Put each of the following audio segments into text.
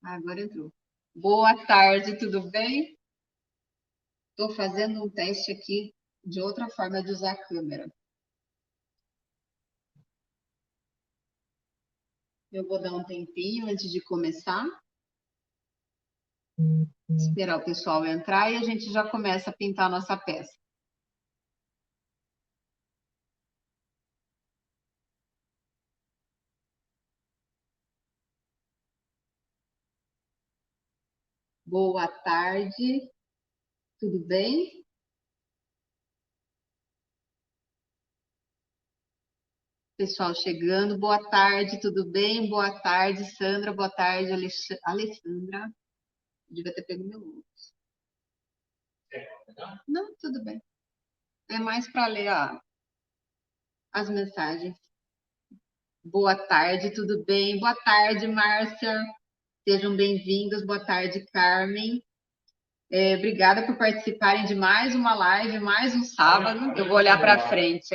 Agora entrou. Boa tarde, tudo bem? Estou fazendo um teste aqui de outra forma de usar a câmera. Eu vou dar um tempinho antes de começar, esperar o pessoal entrar e a gente já começa a pintar a nossa peça. Boa tarde, tudo bem? Pessoal chegando, boa tarde, tudo bem? Boa tarde, Sandra, boa tarde, Alessandra. Devia ter pego meu nome. Não, tudo bem. É mais para ler as mensagens. Boa tarde, tudo bem? Boa tarde, Márcia. Sejam bem-vindos. Boa tarde, Carmen. Obrigada por participarem de mais uma live, mais um sábado. Eu vou olhar para frente.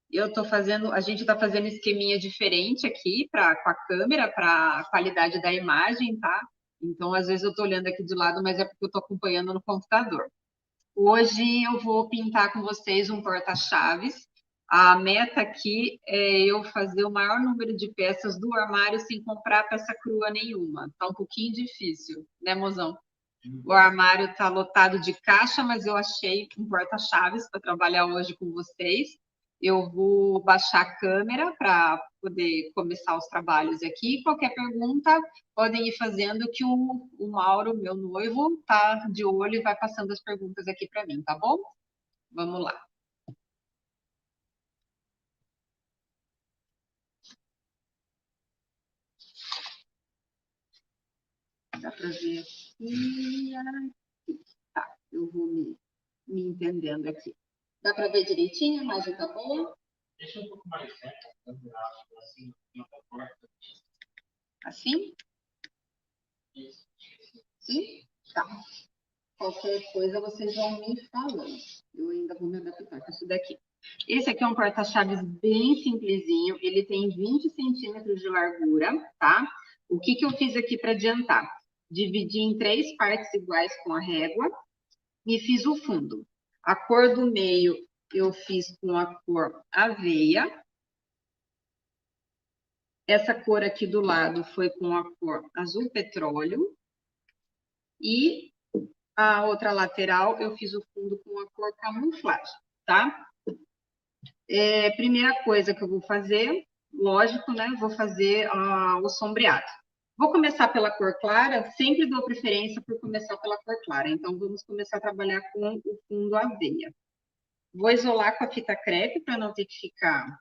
Eu estou fazendo, a gente está fazendo esqueminha diferente aqui com a câmera, para a qualidade da imagem, tá? Então, às vezes eu estou olhando aqui de lado, mas é porque eu estou acompanhando no computador. Hoje eu vou pintar com vocês um porta-chaves. A meta aqui é eu fazer o maior número de peças do armário sem comprar peça crua nenhuma. Tá um pouquinho difícil, né, mozão? O armário está lotado de caixa, mas eu achei um porta-chaves para trabalhar hoje com vocês. Eu vou baixar a câmera para poder começar os trabalhos aqui. Qualquer pergunta, podem ir fazendo que o Mauro, meu noivo, está de olho e vai passando as perguntas aqui para mim, tá bom? Vamos lá. Dá para ver aqui. Tá, eu vou me entendendo aqui. Dá para ver direitinho? A imagem tá boa? Deixa um pouco mais certo, assim, assim? Sim? Tá. Qualquer coisa vocês vão me falando. Eu ainda vou me adaptar com isso daqui. Esse aqui é um porta-chaves bem simplesinho. Ele tem 20 centímetros de largura, tá? O que que eu fiz aqui para adiantar? Dividi em 3 partes iguais com a régua e fiz o fundo. A cor do meio eu fiz com a cor aveia. Essa cor aqui do lado foi com a cor azul petróleo. E a outra lateral eu fiz o fundo com a cor camuflagem, tá? Primeira coisa que eu vou fazer, lógico, né? Vou fazer o sombreado. Vou começar pela cor clara, sempre dou preferência por começar pela cor clara. Então, vamos começar a trabalhar com o fundo aveia. Vou isolar com a fita crepe para não ter que ficar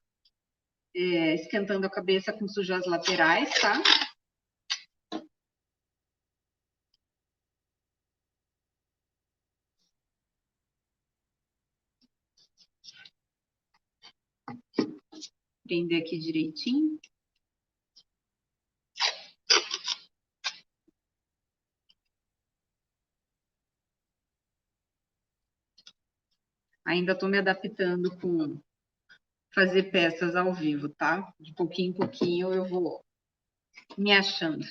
esquentando a cabeça com sujar as laterais, tá? Prender aqui direitinho. Ainda estou me adaptando com fazer peças ao vivo, tá? De pouquinho em pouquinho eu vou me achando.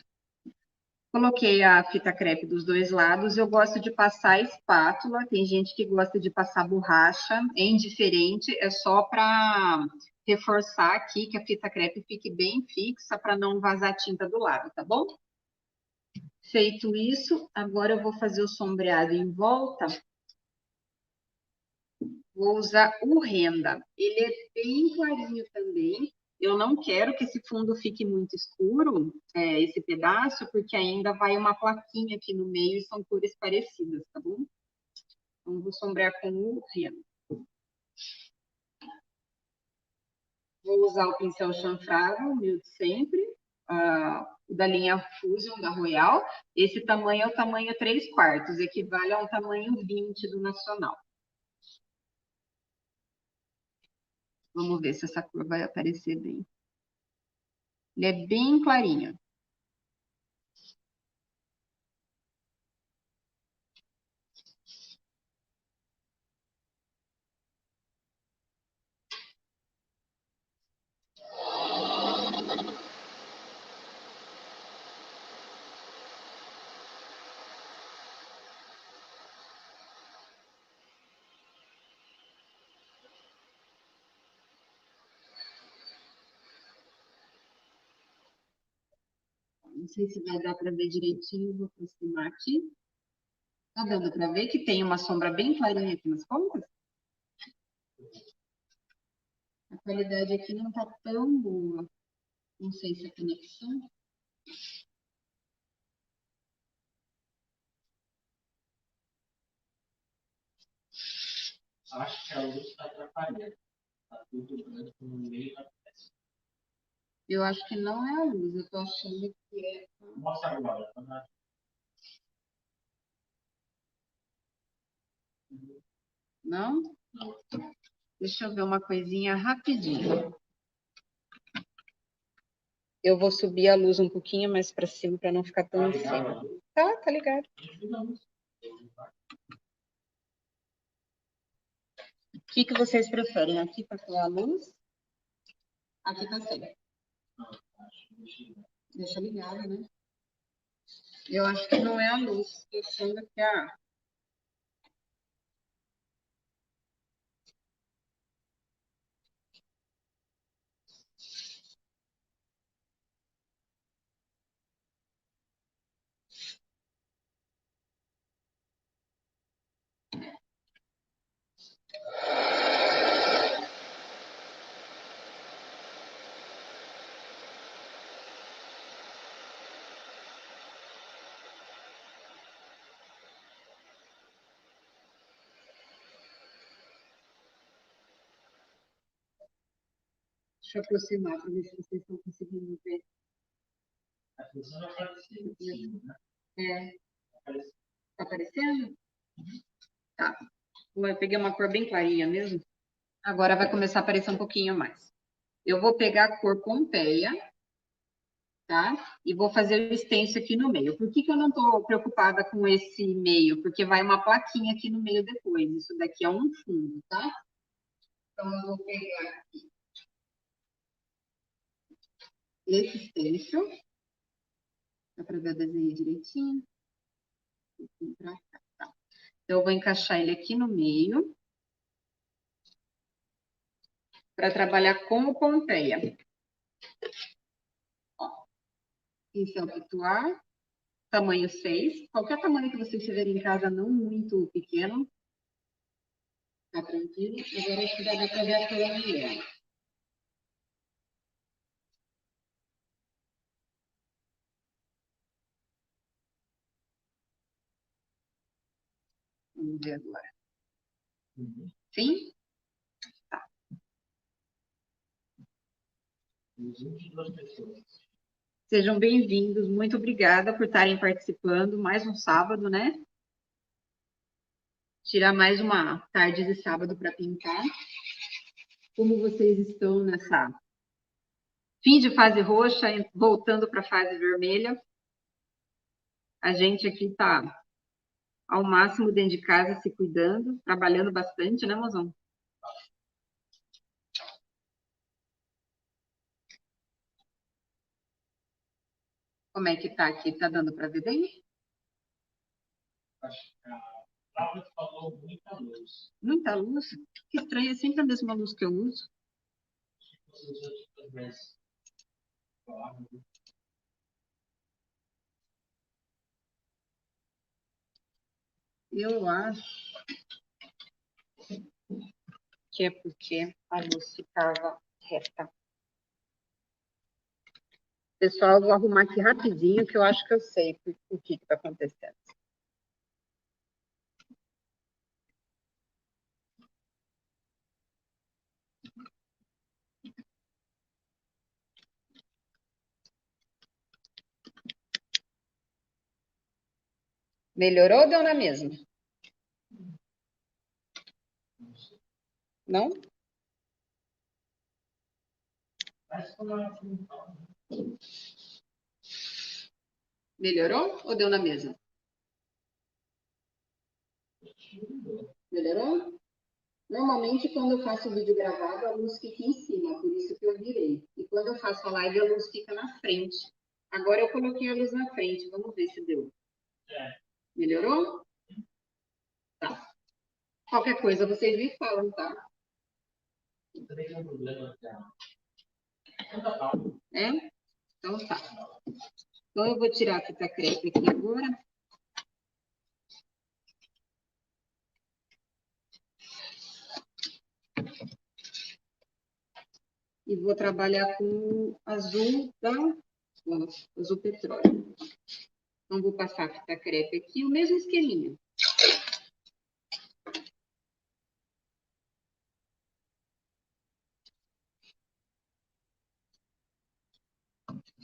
Coloquei a fita crepe dos dois lados. Eu gosto de passar espátula. Tem gente que gosta de passar borracha. É indiferente, é só para reforçar aqui que a fita crepe fique bem fixa para não vazar tinta do lado, tá bom? Feito isso, agora eu vou fazer o sombreado em volta. Vou usar o renda. Ele é bem clarinho também. Eu não quero que esse fundo fique muito escuro, esse pedaço, porque ainda vai uma plaquinha aqui no meio e são cores parecidas, tá bom? Então, vou sombrear com o renda. Vou usar o pincel chanfrado, humilde sempre, o da linha Fusion, da Royal. Esse tamanho é o tamanho 3/4, equivale ao tamanho 20 do Nacional. Vamos ver se essa cor vai aparecer bem. Ele é bem clarinho. Não sei se vai dar para ver direitinho, vou aproximar aqui. Tá dando para ver que tem uma sombra bem clarinha aqui nas pontas? A qualidade aqui não tá tão boa. Não sei se é conexão. Acho que a luz está atrapalhando. Está tudo branco no meio da peça. Eu acho que não é a luz, eu tô achando que é. Mostra agora. Tá? Não? Não. Deixa eu ver uma coisinha rapidinho. Eu vou subir a luz um pouquinho mais para cima para não ficar tão em cima. Tá ligado. O que vocês preferem? Aqui para ter a luz? Aqui tá sem. Deixa ligado, né? Eu acho que não é a luz. Tô achando que é a. Deixa eu aproximar para ver se vocês estão conseguindo ver. A função não aparece em cima, né? É. Tá aparecendo? Tá. Eu peguei uma cor bem clarinha mesmo. Agora vai começar a aparecer um pouquinho mais. Eu vou pegar a cor Pompeia, tá? E vou fazer o extenso aqui no meio. Por que eu não estou preocupada com esse meio? Porque vai uma plaquinha aqui no meio depois. Isso daqui é um fundo, tá? Então, eu vou pegar aqui esse extenso. Dá para ver o desenho direitinho? Pra cá, tá? Então, eu vou encaixar ele aqui no meio. Para trabalhar com o Pompeia. Ó, pincel pituar. Tamanho 6. Qualquer tamanho que vocês tiverem em casa, não muito pequeno. Tá tranquilo? Agora acho que já dá para ver a cor dela. Vamos ver agora. Sim? Tá. 22 pessoas. Sejam bem-vindos. Muito obrigada por estarem participando. Mais um sábado, né? Tirar mais uma tarde de sábado para pintar. Como vocês estão nessa fim de fase roxa, voltando para a fase vermelha? A gente aqui está ao máximo dentro de casa, se cuidando, trabalhando bastante, né, mozão? Como é que tá aqui? Tá dando para ver bem? Acho que a Laura falou muita luz. Muita luz? Que estranho, é sempre a mesma luz que eu uso. Você usou tipo mais claro. Eu acho que é porque a luz ficava reta. Pessoal, eu vou arrumar aqui rapidinho, que eu acho que eu sei o que está acontecendo. Melhorou ou deu na mesma? Não? Melhorou ou deu na mesma? Melhorou? Normalmente, quando eu faço o vídeo gravado, a luz fica em cima, por isso que eu virei. E quando eu faço a live, a luz fica na frente. Agora eu coloquei a luz na frente, vamos ver se deu. Melhorou? Tá. Qualquer coisa, vocês me falam, tá? Também tem um problema. É? Então tá. Então, eu vou tirar a fita crepe aqui agora. E vou trabalhar com o azul azul petróleo. Então, vou passar a fita crepe aqui, o mesmo esqueminha.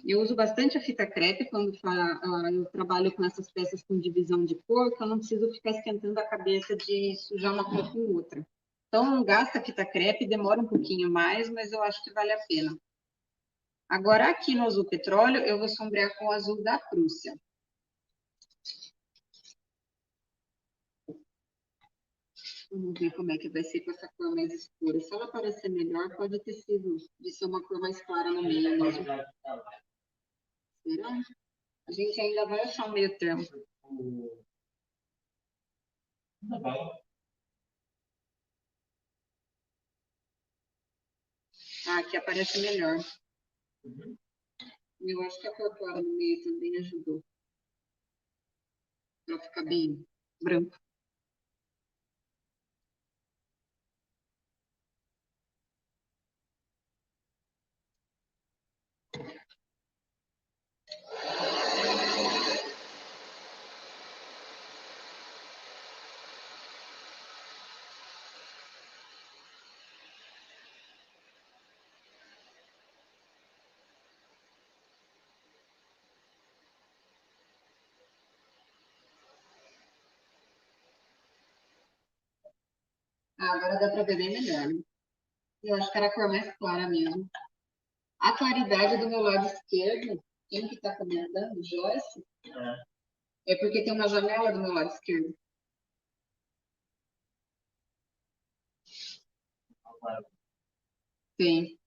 Eu uso bastante a fita crepe quando eu trabalho com essas peças com divisão de cor, que eu não preciso ficar esquentando a cabeça de sujar uma cor com outra. Então, gasta a fita crepe, demora um pouquinho mais, mas eu acho que vale a pena. Agora, aqui no azul petróleo, eu vou sombrear com o azul da Prússia. Vamos ver como é que vai ser com essa cor mais escura. Se ela parecer melhor, pode ter sido de ser uma cor mais clara no meio mesmo. Será? A gente ainda vai achar um meio termo. Ah, aqui aparece melhor. Eu acho que a cor clara no meio também ajudou. Para ficar bem branco. Ah, agora dá para ver bem melhor. Eu acho que era a cor mais clara mesmo. A claridade do meu lado esquerdo, quem que está comentando? Joyce? É porque tem uma janela do meu lado esquerdo. Tem.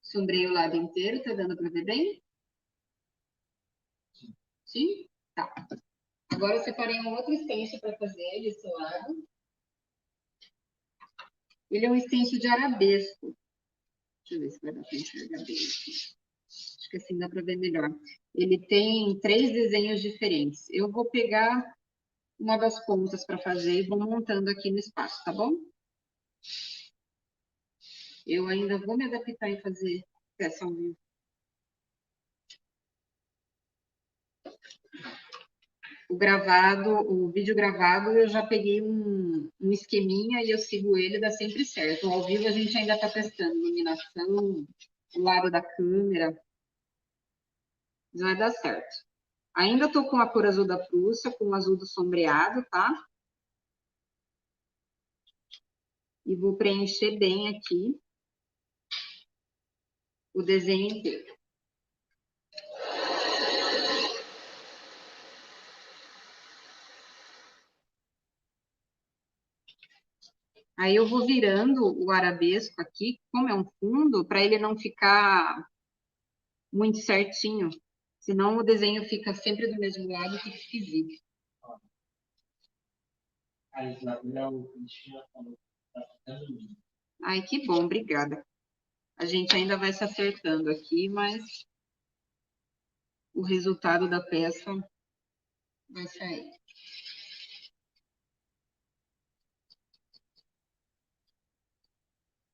Sombrei o lado inteiro, tá dando para ver bem? Sim? Tá. Agora eu separei um outro stencil para fazer desse lado. Ele é um stencil de arabesco. Deixa eu ver se vai dar para enxergar bem aqui. Acho que assim dá para ver melhor. Ele tem 3 desenhos diferentes. Eu vou pegar uma das pontas para fazer e vou montando aqui no espaço, tá bom? Eu ainda vou me adaptar em fazer peça ao vivo. O vídeo gravado, eu já peguei um esqueminha e eu sigo ele, dá sempre certo. Ao vivo a gente ainda está testando iluminação, o lado da câmera, mas vai dar certo. Ainda estou com a cor azul da Prússia, com o azul do sombreado, tá? E vou preencher bem aqui o desenho inteiro. Aí eu vou virando o arabesco aqui, como é um fundo, para ele não ficar muito certinho. Senão o desenho fica sempre do mesmo lado e fica esquisito. Ai, que bom, obrigada. A gente ainda vai se acertando aqui, mas o resultado da peça vai sair.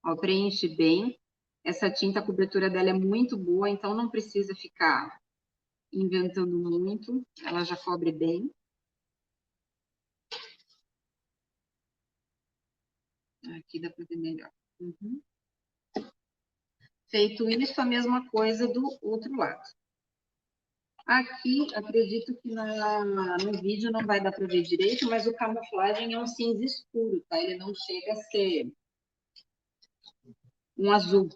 Ó, preenche bem. Essa tinta, a cobertura dela é muito boa, então não precisa ficar inventando muito. Ela já cobre bem. Aqui dá para ver melhor. Uhum. Feito isso, a mesma coisa do outro lado. Aqui, acredito que no vídeo não vai dar para ver direito, mas o camuflagem é um cinza escuro, tá? Ele não chega a ser um azul.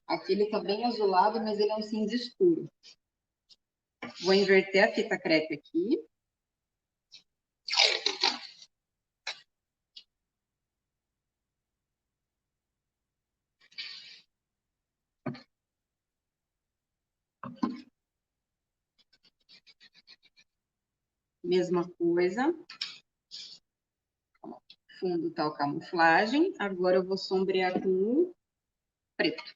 Aqui ele tá bem azulado, mas ele é um cinza escuro. Vou inverter a fita crepe aqui. Mesma coisa. Fundo tal camuflagem. Agora eu vou sombrear com o preto.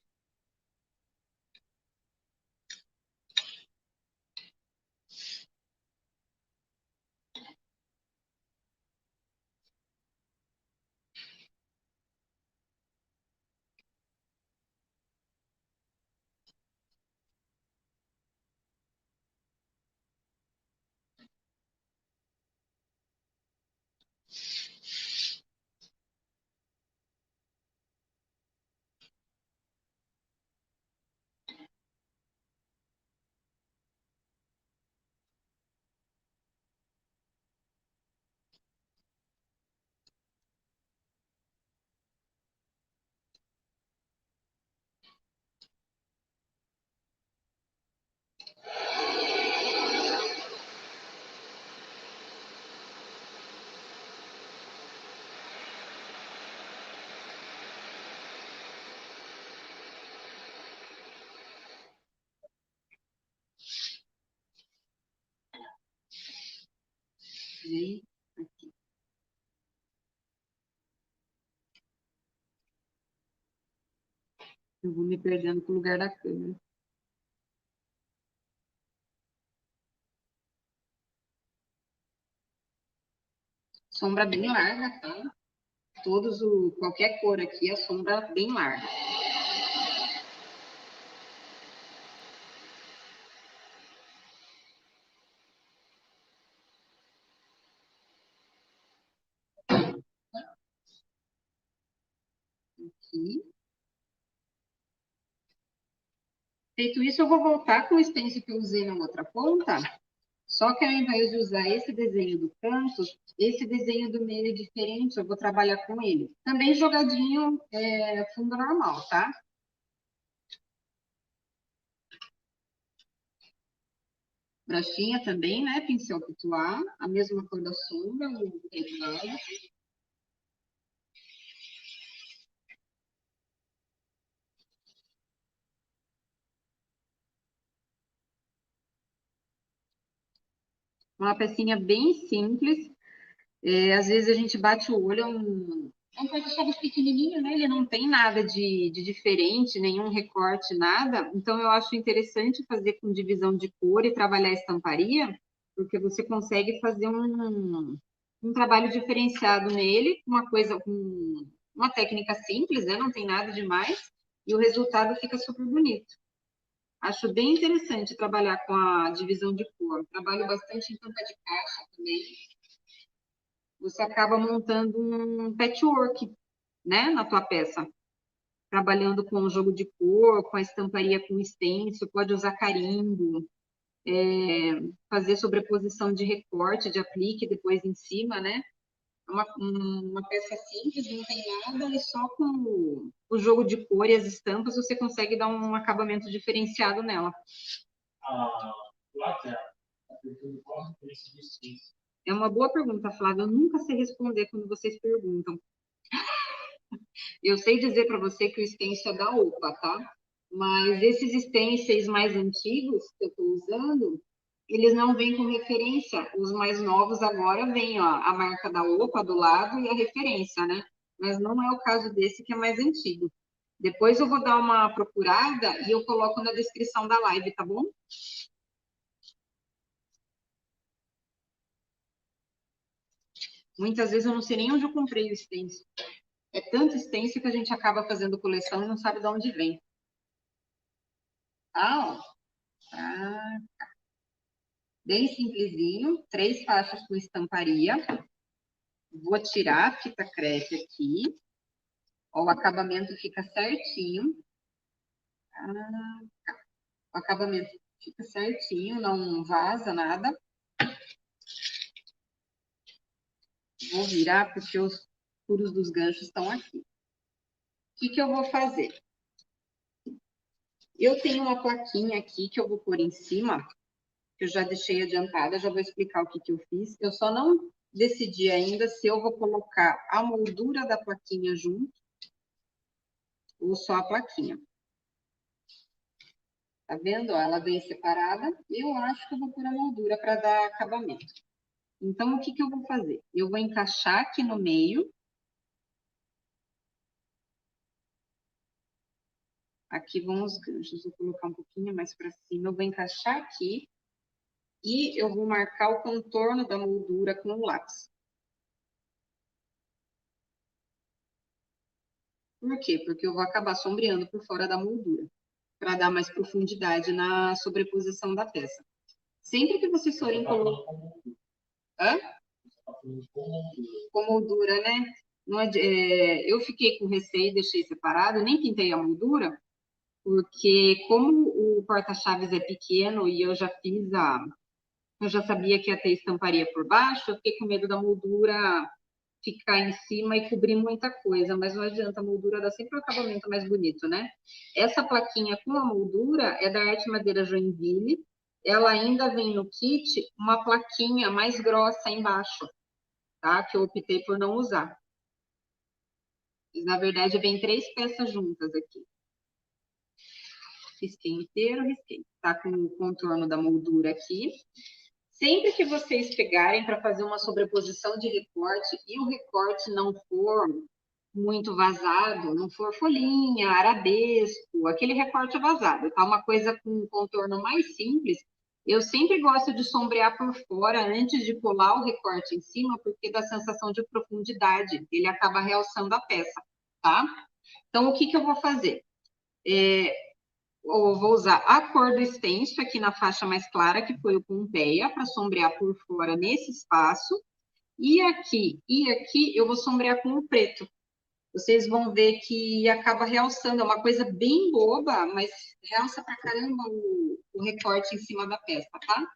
E aqui. Eu vou me perdendo com o lugar da câmera. Sombra bem larga, tá? Qualquer cor aqui, a sombra bem larga. Aqui. Feito isso, eu vou voltar com o stencil que eu usei na outra ponta, só que ao invés de usar esse desenho do canto, esse desenho do meio é diferente, eu vou trabalhar com ele. Também jogadinho fundo normal, tá? Brachinha também, né? Pincel pituar, a mesma cor da sombra, o redondo. Uma pecinha bem simples. Às vezes a gente bate o olho, é um porta-chaves pequenininho, né? Ele não tem nada de diferente, nenhum recorte, nada. Então, eu acho interessante fazer com divisão de cor e trabalhar a estamparia, porque você consegue fazer um trabalho diferenciado nele, uma técnica simples, né? Não tem nada demais, e o resultado fica super bonito. Acho bem interessante trabalhar com a divisão de cor. Trabalho bastante em tampa de caixa também. Você acaba montando um patchwork, né, na tua peça. Trabalhando com o jogo de cor, com a estamparia com stencil, pode usar carimbo, fazer sobreposição de recorte, de aplique depois em cima, né? Uma peça simples, não tem nada, e só com o jogo de cor e as estampas você consegue dar um acabamento diferenciado nela. É uma boa pergunta, Flávia. Eu nunca sei responder quando vocês perguntam. Eu sei dizer para você que o stencil é da OPA, tá? Mas esses stencils mais antigos que eu estou usando, eles não vêm com referência. Os mais novos agora vêm, ó, a marca da OPA do lado e a referência, né? Mas não é o caso desse que é mais antigo. Depois eu vou dar uma procurada e eu coloco na descrição da live, tá bom? Muitas vezes eu não sei nem onde eu comprei o stencil. É tanto stencil que a gente acaba fazendo coleção e não sabe de onde vem. Ah, ó. Ah, bem simplesinho, 3 faixas com estamparia. Vou tirar a fita crepe aqui. Ó, o acabamento fica certinho. Ah, o acabamento fica certinho, não vaza nada. Vou virar porque os furos dos ganchos estão aqui. O que eu vou fazer? Eu tenho uma plaquinha aqui que eu vou pôr em cima, que eu já deixei adiantada, já vou explicar o que eu fiz. Eu só não decidi ainda se eu vou colocar a moldura da plaquinha junto ou só a plaquinha. Tá vendo? Ó, ela vem separada. Eu acho que eu vou pôr a moldura para dar acabamento. Então, o que que eu vou fazer? Eu vou encaixar aqui no meio. Aqui vão os ganchos. Vou colocar um pouquinho mais para cima. Eu vou encaixar aqui. E eu vou marcar o contorno da moldura com o lápis. Por quê? Porque eu vou acabar sombreando por fora da moldura, para dar mais profundidade na sobreposição da peça. Sempre que vocês forem colocar... Hã? Com moldura, né? Não é, eu fiquei com receio, deixei separado, nem pintei a moldura, porque como o porta-chaves é pequeno e eu já sabia que ia ter estamparia por baixo, eu fiquei com medo da moldura ficar em cima e cobrir muita coisa, mas não adianta, a moldura dá sempre um acabamento mais bonito, né? Essa plaquinha com a moldura é da Arte Madeira Joinville, ela ainda vem no kit uma plaquinha mais grossa embaixo, tá? Que eu optei por não usar. Mas, na verdade, vem 3 peças juntas aqui. Risquei inteiro, risquei. Tá com o contorno da moldura aqui. Sempre que vocês pegarem para fazer uma sobreposição de recorte e o recorte não for muito vazado, não for folhinha, arabesco, aquele recorte vazado, tá? Uma coisa com um contorno mais simples, eu sempre gosto de sombrear por fora antes de colar o recorte em cima, porque dá sensação de profundidade, ele acaba realçando a peça, tá? Então, o que que eu vou fazer? Eu vou usar a cor do stencil aqui na faixa mais clara, que foi o Pompeia, para sombrear por fora nesse espaço. E aqui eu vou sombrear com o preto. Vocês vão ver que acaba realçando, é uma coisa bem boba, mas realça pra caramba o recorte em cima da peça, tá?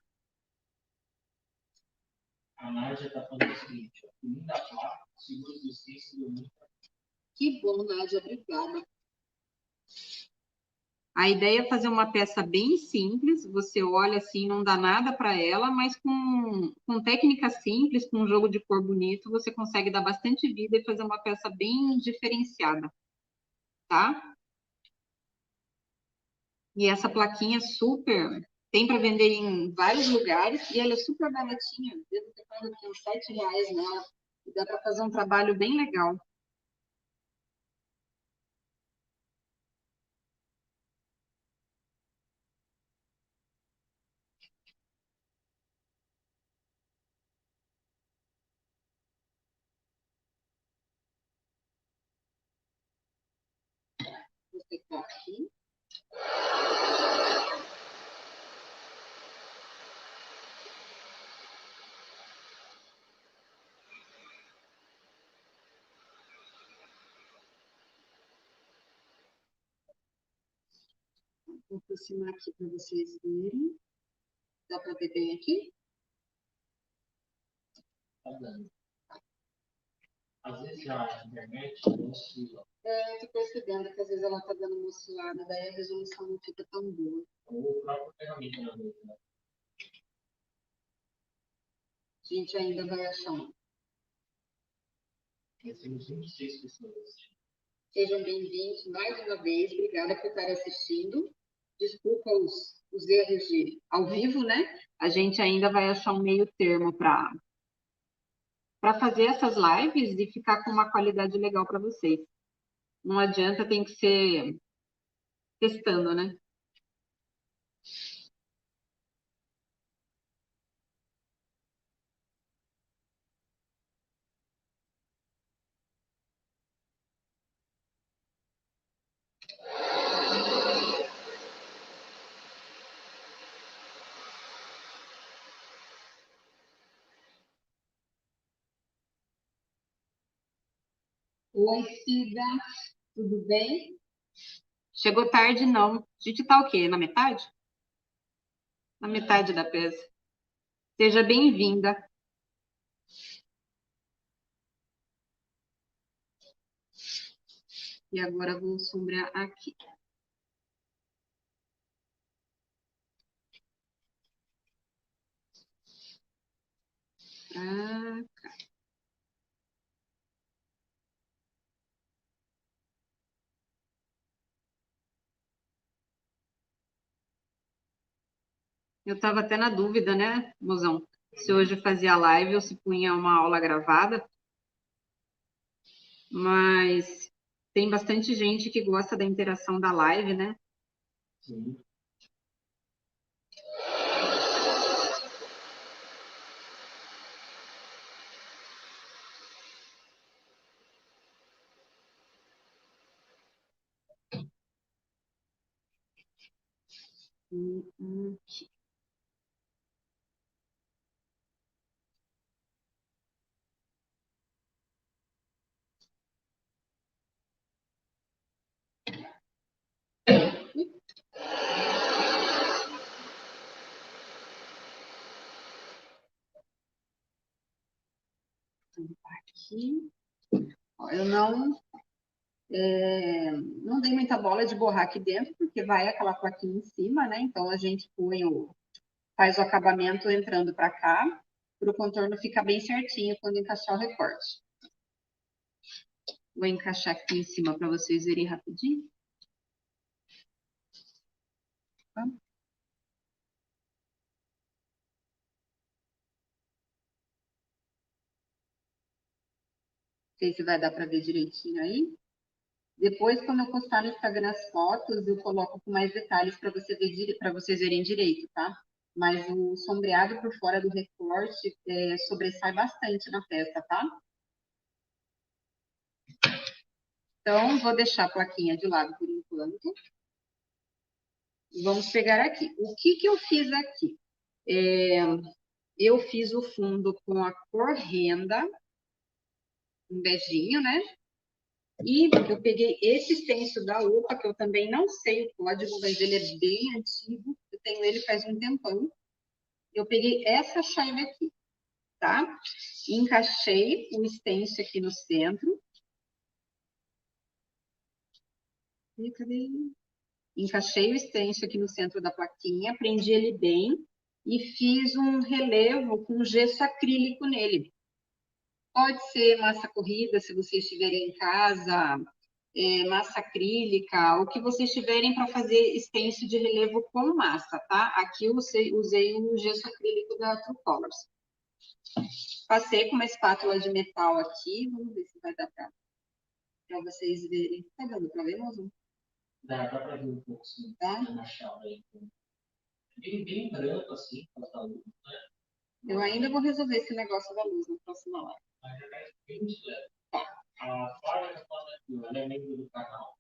A Nádia está falando o seguinte: ó, linda placa, segura os stencil do mundo. Que bom, Nádia, obrigada. A ideia é fazer uma peça bem simples, você olha assim, não dá nada para ela, mas com técnica simples, com um jogo de cor bonito, você consegue dar bastante vida e fazer uma peça bem diferenciada, tá? E essa plaquinha super, tem para vender em vários lugares e ela é super baratinha, devo ter pago aqui uns R$ 7 nela, e dá para fazer um trabalho bem legal. Vou pegar aqui. Vou aproximar aqui para vocês verem. Dá para ver bem aqui? Tá dando. Às vezes a internet oscila, Eu tô percebendo que às vezes ela tá dando uma oscilada, daí a resolução não fica tão boa. ou o próprio ferramenta na mesa, né? A gente ainda vai achar um. Nós temos 26 pessoas. Sejam bem-vindos mais uma vez. Obrigada por estar assistindo. Desculpa os erros ao vivo, né? A gente ainda vai achar um meio termo para fazer essas lives e ficar com uma qualidade legal para vocês. Não adianta, tem que ser testando, né? Oi, Cida, tudo bem? Chegou tarde, não. A gente tá o quê? Na metade? Na metade da peça. Seja bem-vinda. E agora vou sombrear aqui. Pra cá. Eu estava até na dúvida, né, mozão? se hoje fazia live ou se punha uma aula gravada, mas tem bastante gente que gosta da interação da live, né? Sim. Aqui. Aqui. Ó, eu não dei muita bola de borrar aqui dentro, porque vai aquela plaquinha em cima, né? Então a gente faz o acabamento entrando para cá, para o contorno ficar bem certinho quando encaixar o recorte. Vou encaixar aqui em cima para vocês verem rapidinho. Tá? Não sei se vai dar para ver direitinho aí. Depois, quando eu postar no Instagram as fotos, eu coloco com mais detalhes para vocês verem direito, tá? Mas o sombreado por fora do recorte sobressai bastante na peça, tá? Então, vou deixar a plaquinha de lado por enquanto. Vamos pegar aqui. O que que eu fiz aqui? Eu fiz o fundo com a cor renda, um beijinho, né? E eu peguei esse stencil da UPA, que eu também não sei o código, mas ele é bem antigo. Eu tenho ele faz um tempão. Eu peguei essa chave aqui, tá? Encaixei o stencil aqui no centro. E cadê ele? Encaixei o stencil aqui no centro da plaquinha, prendi ele bem e fiz um relevo com gesso acrílico nele. Pode ser massa corrida, se vocês tiverem em casa, massa acrílica, o que vocês tiverem para fazer stencil de relevo com massa, tá? Aqui eu usei o gesso acrílico da True Colors. Passei com uma espátula de metal aqui, vamos ver se vai dar para vocês verem. Tá dando para ver, moço? Dá para ver um pouco, sim. Tá? Na chave aí. Bem branco, assim, por causa da luz, né? Eu ainda vou resolver esse negócio da luz na próxima live. Mas é bem leve. A Flávia fala aqui, ela é membro do canal.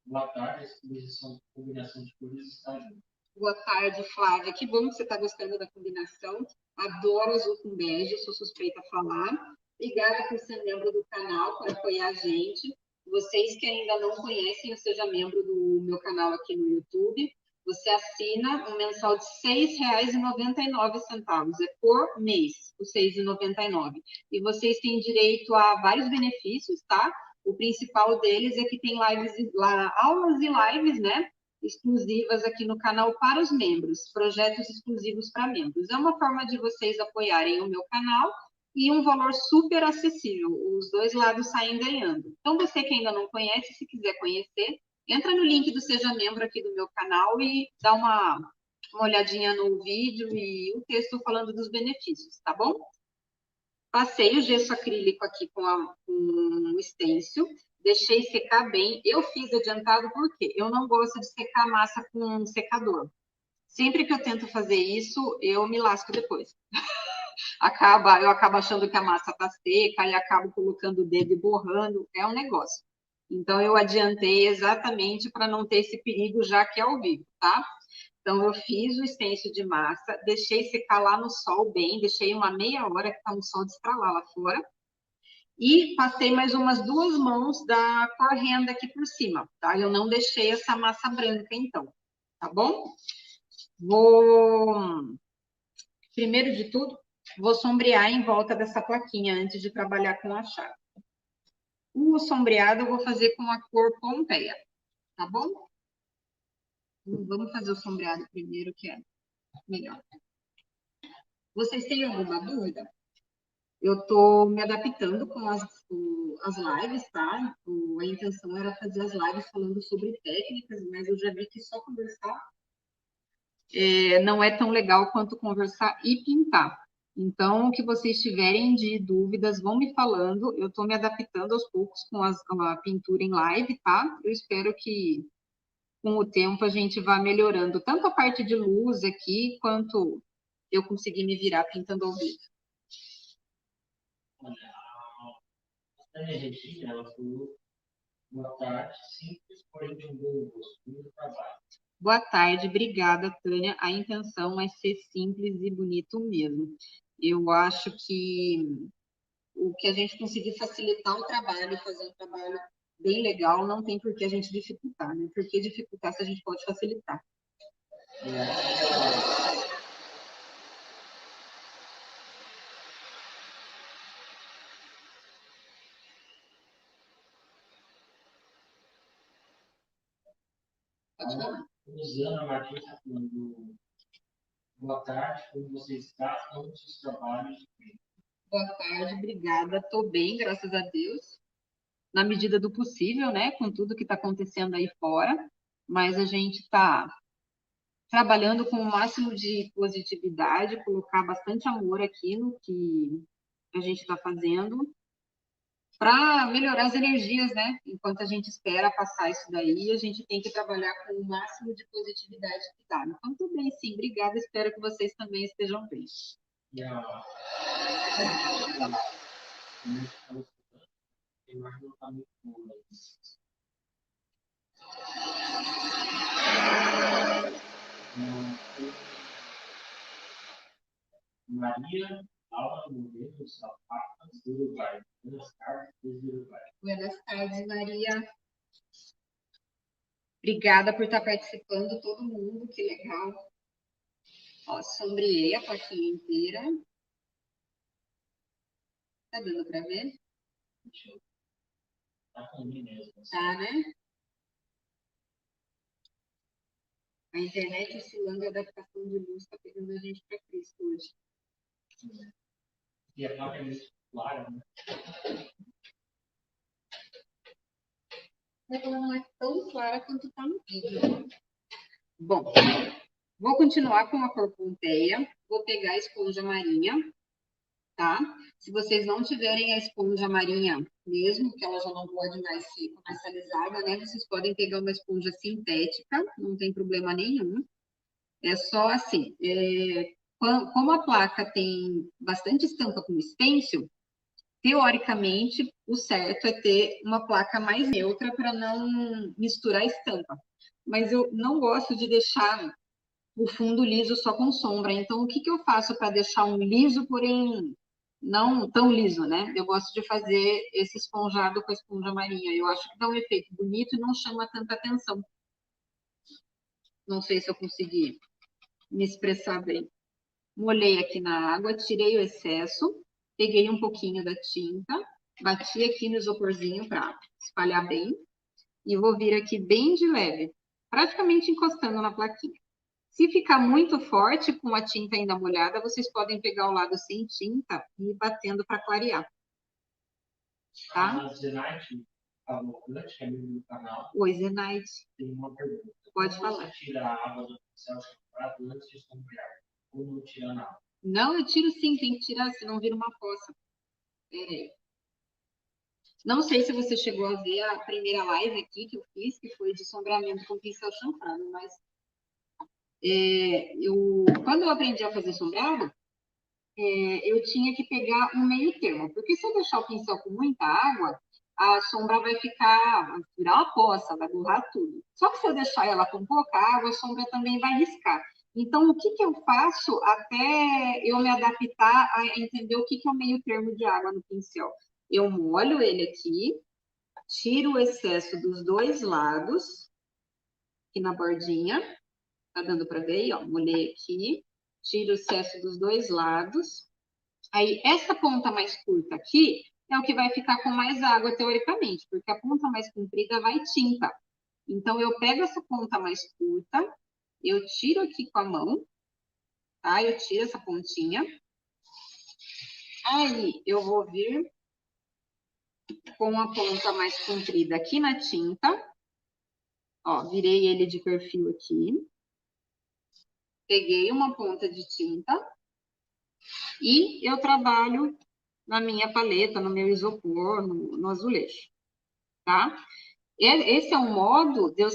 Boa tarde, essa combinação de cores está junto. Boa tarde, Flávia. Que bom que você está gostando da combinação. Adoro azul com bege, sou suspeita a falar. Obrigada por ser membro do canal, por apoiar a gente. Vocês que ainda não conhecem, ou seja membro do meu canal aqui no YouTube, você assina um mensal de R$ 6,99, é por mês, os R$ 6,99. E vocês têm direito a vários benefícios, tá? O principal deles é que tem aulas e lives, né? Exclusivas aqui no canal para os membros, projetos exclusivos para membros. É uma forma de vocês apoiarem o meu canal e um valor super acessível. Os dois lados saem ganhando. Então, você que ainda não conhece, se quiser conhecer, entra no link do Seja Membro aqui do meu canal e dá uma olhadinha no vídeo e o texto falando dos benefícios, tá bom? Passei o gesso acrílico aqui com o stencil, deixei secar bem. Eu fiz adiantado porque eu não gosto de secar a massa com um secador. Sempre que eu tento fazer isso, eu me lasco depois. Eu acabo achando que a massa está seca e acabo colocando o dedo e borrando. É um negócio. Então, eu adiantei exatamente para não ter esse perigo, já que é ao vivo, tá? Então, eu fiz o stencil de massa, deixei secar lá no sol bem, deixei uma meia hora que está um sol de estralar lá fora. E passei mais umas 2 mãos da cor renda aqui por cima, tá? Eu não deixei essa massa branca, então, tá bom? Primeiro de tudo, vou sombrear em volta dessa plaquinha antes de trabalhar com a chave. O sombreado eu vou fazer com a cor Pompeia, tá bom? Vamos fazer o sombreado primeiro, que é melhor. Vocês têm alguma dúvida? Eu estou me adaptando com as lives, tá? A intenção era fazer as lives falando sobre técnicas, mas eu já vi que só conversar não é tão legal quanto conversar e pintar. Então, o que vocês tiverem de dúvidas, vão me falando. Eu estou me adaptando aos poucos com a pintura em live, tá? Eu espero que com o tempo a gente vá melhorando tanto a parte de luz aqui, quanto eu conseguir me virar pintando ao vivo. Tânia Regina, ela falou, boa tarde, simples, porém de um bom gosto, muito trabalho. Boa tarde, obrigada, Tânia. A intenção é ser simples e bonito mesmo. Eu acho que o que a gente conseguir facilitar o trabalho, fazer um trabalho bem legal, não tem por que a gente dificultar, né? Por que dificultar se a gente pode facilitar? Pode falar. Rosana Martins está falando, boa tarde, como você está? Como os seus trabalhos? Boa tarde, obrigada. Estou bem, graças a Deus. Na medida do possível, né? Com tudo que está acontecendo aí fora. Mas a gente está trabalhando com o máximo de positividade, colocar bastante amor aqui no que a gente está fazendo, para melhorar as energias, né? Enquanto a gente espera passar isso daí, a gente tem que trabalhar com o máximo de positividade que dá. Então, tudo bem, sim. Obrigada. Espero que vocês também estejam bem. E a imagem não está muito boa. Maria Laura Moreira Sapatas, do Uruguai. Buenas tardes, desde o Uruguai. Buenas tardes, Maria. Obrigada por estar participando, todo mundo, que legal. Ó, sombreei a plaquinha inteira. Tá dando para ver? Tá ruim mesmo. Tá, né? A internet oscilando e a adaptação de luz está pegando a gente para Cristo hoje. E a placa é muito clara, né? Mas ela não é tão clara quanto está no vídeo. Bom, vou continuar com a cor Pompeia. Vou pegar a esponja marinha, tá? Se vocês não tiverem a esponja marinha mesmo, que ela já não pode mais ser comercializada, né? Vocês podem pegar uma esponja sintética, não tem problema nenhum. É só assim, como a placa tem bastante estampa com stencil, teoricamente, o certo é ter uma placa mais neutra para não misturar a estampa. Mas eu não gosto de deixar o fundo liso só com sombra. Então, o que que eu faço para deixar um liso, porém não tão liso, né? Eu gosto de fazer esse esponjado com a esponja marinha. Eu acho que dá um efeito bonito e não chama tanta atenção. Não sei se eu consegui me expressar bem. Molhei aqui na água, tirei o excesso, peguei um pouquinho da tinta, bati aqui no isoporzinho para espalhar bem e vou vir aqui bem de leve, praticamente encostando na plaquinha. Se ficar muito forte com a tinta ainda molhada, vocês podem pegar o lado sem tinta e ir batendo para clarear. Tá? A Zenaide Cavalcante, que é membro do canal, Oi, Zenaide. tem uma pergunta. Pode Como falar. você tira a água do pincel champurrado antes de sombrear? Ou não tira nada? Não, eu tiro sim, tem que tirar, senão vira uma poça. Peraí. Não sei se você chegou a ver a primeira live aqui que eu fiz, que foi de sombreamento com pincel chanfrado, mas quando eu aprendi a fazer sombreado, eu tinha que pegar um meio termo, porque se eu deixar o pincel com muita água, a sombra vai virar uma poça, vai borrar tudo. Só que se eu deixar ela com pouca água, a sombra também vai riscar. Então, o que que eu faço até eu me adaptar a entender o que que é o meio termo de água no pincel? Eu molho ele aqui, tiro o excesso dos dois lados, aqui na bordinha, tá dando para ver aí, ó, molhei aqui, tiro o excesso dos dois lados. Aí, essa ponta mais curta aqui é o que vai ficar com mais água, teoricamente, porque a ponta mais comprida vai tinta. Então, eu pego essa ponta mais curta, eu tiro aqui com a mão, tá? Eu tiro essa pontinha. Aí, eu vou vir com a ponta mais comprida aqui na tinta. Ó, virei ele de perfil aqui. Peguei uma ponta de tinta. E eu trabalho na minha paleta, no meu isopor, no azulejo, tá? Esse é um modo de eu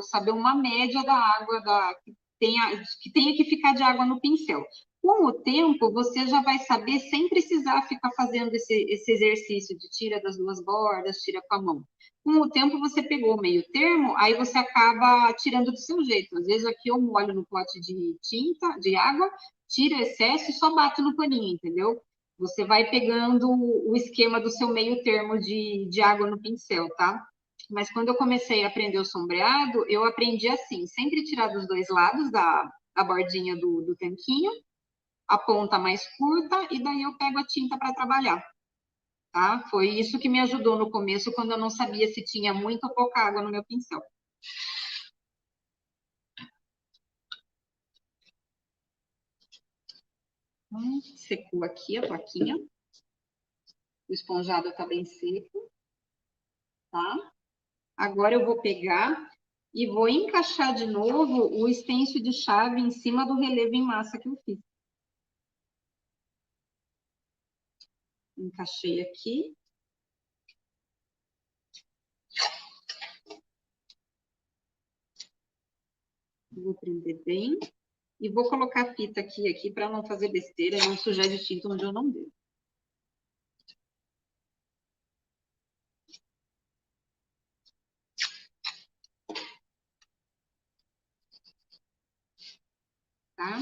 saber uma média da água que tenha que ficar de água no pincel. Com o tempo, você já vai saber sem precisar ficar fazendo esse exercício de tira das duas bordas, tira com a mão. Com o tempo, você pegou o meio termo, aí você acaba tirando do seu jeito. Às vezes aqui eu molho no pote de tinta, de água, tiro o excesso e só bato no paninho, entendeu? Você vai pegando o esquema do seu meio termo de água no pincel, tá? Mas quando eu comecei a aprender o sombreado, eu aprendi assim, sempre tirar dos dois lados da bordinha do tanquinho, a ponta mais curta, e daí eu pego a tinta para trabalhar, tá? Foi isso que me ajudou no começo, quando eu não sabia se tinha muita ou pouca água no meu pincel. Secou aqui a plaquinha. O esponjado está bem seco, tá? Agora eu vou pegar e vou encaixar de novo o stencil de chave em cima do relevo em massa que eu fiz. Encaixei aqui. Vou prender bem. E vou colocar a fita aqui para não fazer besteira e não sujar de tinta onde eu não devo. Tá?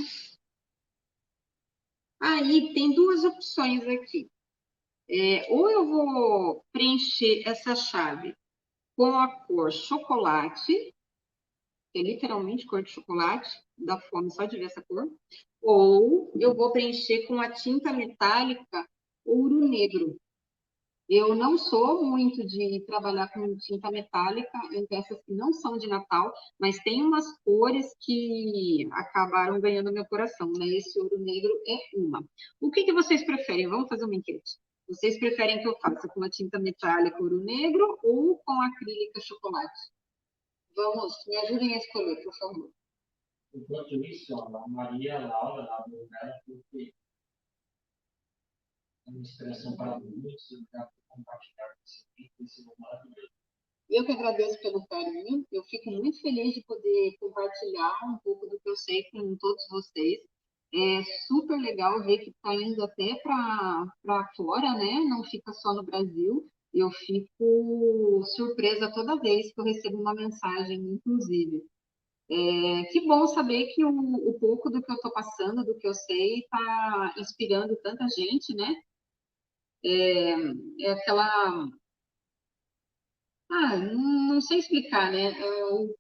Aí tem duas opções aqui. Ou eu vou preencher essa chave com a cor chocolate, que é literalmente cor de chocolate, dá fome só de ver essa cor. Ou eu vou preencher com a tinta metálica ouro negro. Eu não sou muito de trabalhar com tinta metálica em peças que não são de Natal, mas tem umas cores que acabaram ganhando meu coração, né? Esse ouro negro é uma. O que que vocês preferem? Vamos fazer uma enquete. Vocês preferem que eu faça com a tinta metálica ouro negro ou com a acrílica chocolate? Vamos, me ajudem a escolher, por favor. Enquanto isso, a Maria Laura, lá do lugar, porque é uma inspiração para muitos, para compartilhar com esse maravilhoso. Eu que agradeço pelo carinho, eu fico muito feliz de poder compartilhar um pouco do que eu sei com todos vocês. É super legal ver que está indo até para fora, né? Não fica só no Brasil. Eu fico surpresa toda vez que eu recebo uma mensagem, inclusive. Que bom saber que o pouco do que eu estou passando, do que eu sei, está inspirando tanta gente, né? É aquela não sei explicar, né?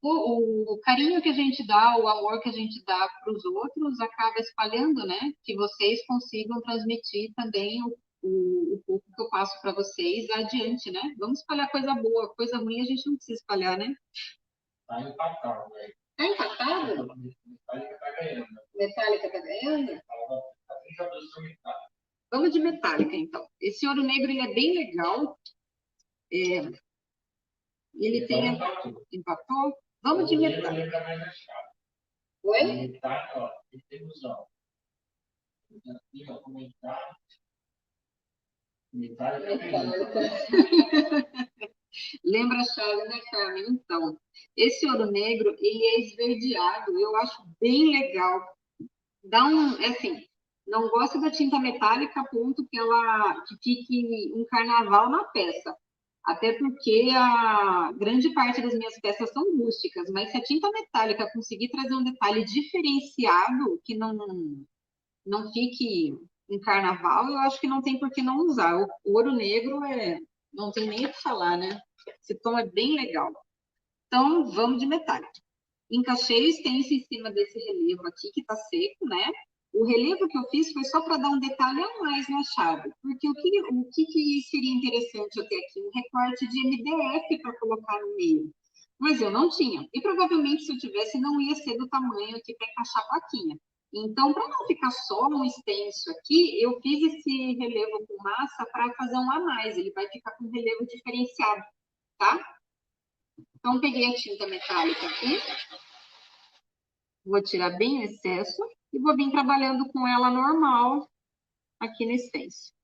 O carinho que a gente dá, o amor que a gente dá para os outros acaba espalhando, né? Que vocês consigam transmitir também o pouco que eu passo para vocês adiante, né? Vamos espalhar coisa boa, coisa ruim a gente não precisa espalhar, né? Tá empatado, né? Tá empatado? Metálica tá ganhando. Metálica tá ganhando? Tá 32 para Metálica. Vamos de metálica, então. Esse ouro negro, ele é bem legal. Ele tem... Empatou? Vamos de metálica. Lembra mais a chave. Oi? Metálica, ó, temos, ó. Aqui, ó, comentário. Metálica. Lembra a chave, né, Carmen? Então, esse ouro negro, ele é esverdeado, eu acho bem legal. Dá assim, não gosto da tinta metálica a ponto que fique um carnaval na peça. Até porque a grande parte das minhas peças são rústicas, mas se a tinta metálica conseguir trazer um detalhe diferenciado, que não fique um carnaval, eu acho que não tem por que não usar. O ouro negro não tem nem o que falar, né? Esse tom é bem legal. Então, vamos de metálico. Encaixei o stencil em cima desse relevo aqui, que tá seco, né? O relevo que eu fiz foi só para dar um detalhe a mais na chave, porque o que seria interessante eu ter aqui? Um recorte de MDF para colocar no meio. Mas eu não tinha. E provavelmente, se eu tivesse, não ia ser do tamanho aqui para encaixar a plaquinha. Então, para não ficar só um stencil aqui, eu fiz esse relevo com massa para fazer um a mais. Ele vai ficar com relevo diferenciado, tá? Então, peguei a tinta metálica aqui. Vou tirar bem o excesso. E vou vir trabalhando com ela normal aqui no stencil.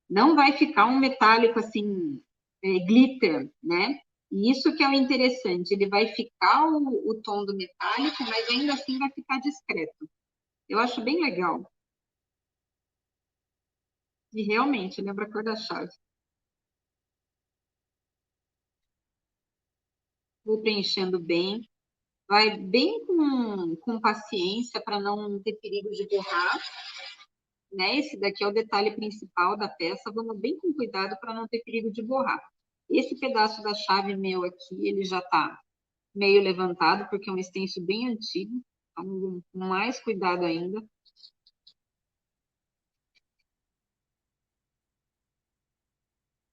Não vai ficar um metálico assim, glitter, né? E isso que é o interessante, ele vai ficar o tom do metálico, mas ainda assim vai ficar discreto. Eu acho bem legal. E realmente, lembra a cor da chave. Vou preenchendo bem. Vai bem com paciência para não ter perigo de borrar. Né? Esse daqui é o detalhe principal da peça. Vamos bem com cuidado para não ter perigo de borrar. Esse pedaço da chave meu aqui, ele já está meio levantado, porque é um stencil bem antigo. Então, com mais cuidado ainda.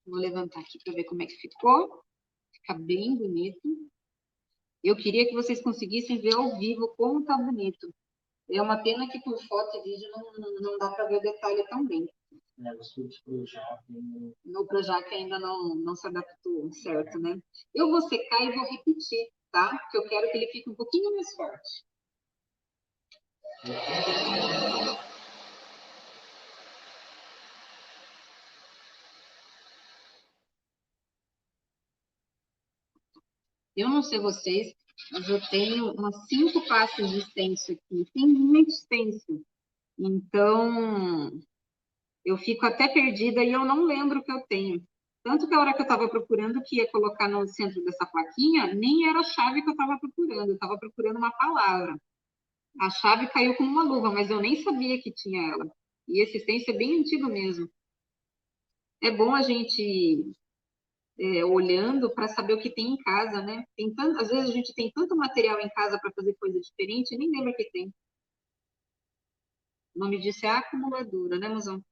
Vou levantar aqui para ver como é que ficou. Fica bem bonito. Eu queria que vocês conseguissem ver ao vivo como tá bonito. É uma pena que por foto e vídeo não dá para ver o detalhe tão bem. No Projac ainda não se adaptou certo, né? Eu vou secar e vou repetir, tá? Porque eu quero que ele fique um pouquinho mais forte. Eu não sei vocês, mas eu tenho umas 5 pastas de stencil aqui. Tem muito stencil. Então, eu fico até perdida e eu não lembro o que eu tenho. Tanto que a hora que eu estava procurando que ia colocar no centro dessa plaquinha, nem era a chave que eu estava procurando. Eu estava procurando uma palavra. A chave caiu como uma luva, mas eu nem sabia que tinha ela. E esse stencil é bem antigo mesmo. É bom a gente olhando para saber o que tem em casa, né? Às vezes a gente tem tanto material em casa para fazer coisa diferente, nem lembra que tem. O nome disso é acumuladora, né, mozão?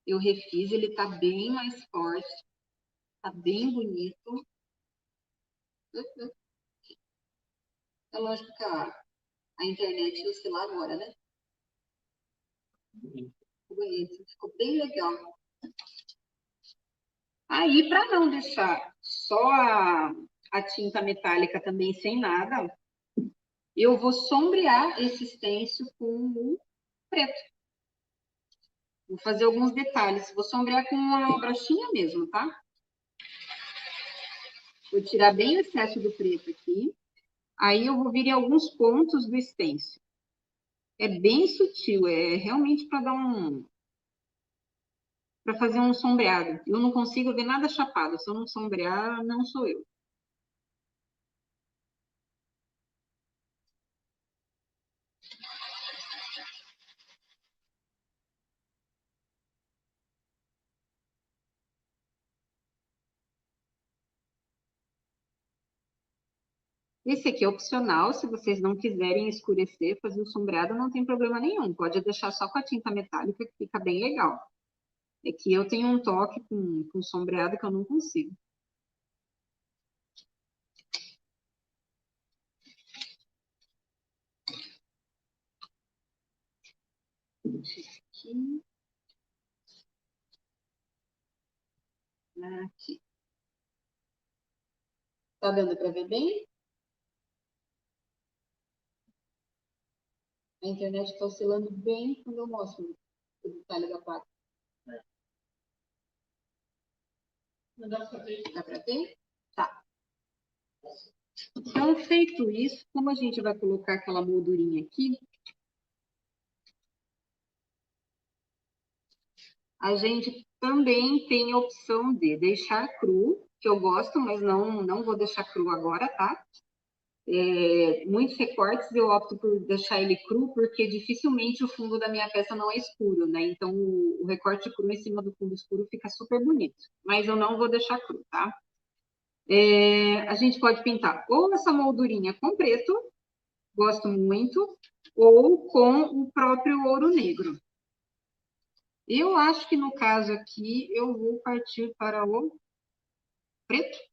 Eu refiz, ele tá bem mais forte, tá bem bonito. É lógico que a internet oscila agora, né? Ficou bonito, ficou bem legal. Aí, para não deixar só a tinta metálica também sem nada, eu vou sombrear esse stencil com o preto. Vou fazer alguns detalhes. Vou sombrear com uma brochinha mesmo, tá? Vou tirar bem o excesso do preto aqui. Aí eu vou vir em alguns pontos do stencil. É bem sutil, é realmente para dar para fazer um sombreado. Eu não consigo ver nada chapado. Se eu não sombrear, não sou eu. Esse aqui é opcional, se vocês não quiserem escurecer, fazer o sombreado, não tem problema nenhum. Pode deixar só com a tinta metálica, que fica bem legal. É que eu tenho um toque com sombreado que eu não consigo. Aqui. Aqui. Tá dando para ver bem? A internet está oscilando bem quando eu mostro o detalhe da placa. Não dá para ver? Dá para ver? Tá. Então, feito isso, como a gente vai colocar aquela moldurinha aqui, a gente também tem a opção de deixar cru, que eu gosto, mas não vou deixar cru agora, tá? Muitos recortes eu opto por deixar ele cru, porque dificilmente o fundo da minha peça não é escuro, né? Então, o recorte cru em cima do fundo escuro fica super bonito. Mas eu não vou deixar cru, tá? A gente pode pintar ou essa moldurinha com preto, gosto muito, ou com o próprio ouro negro. Eu acho que no caso aqui eu vou partir para o preto.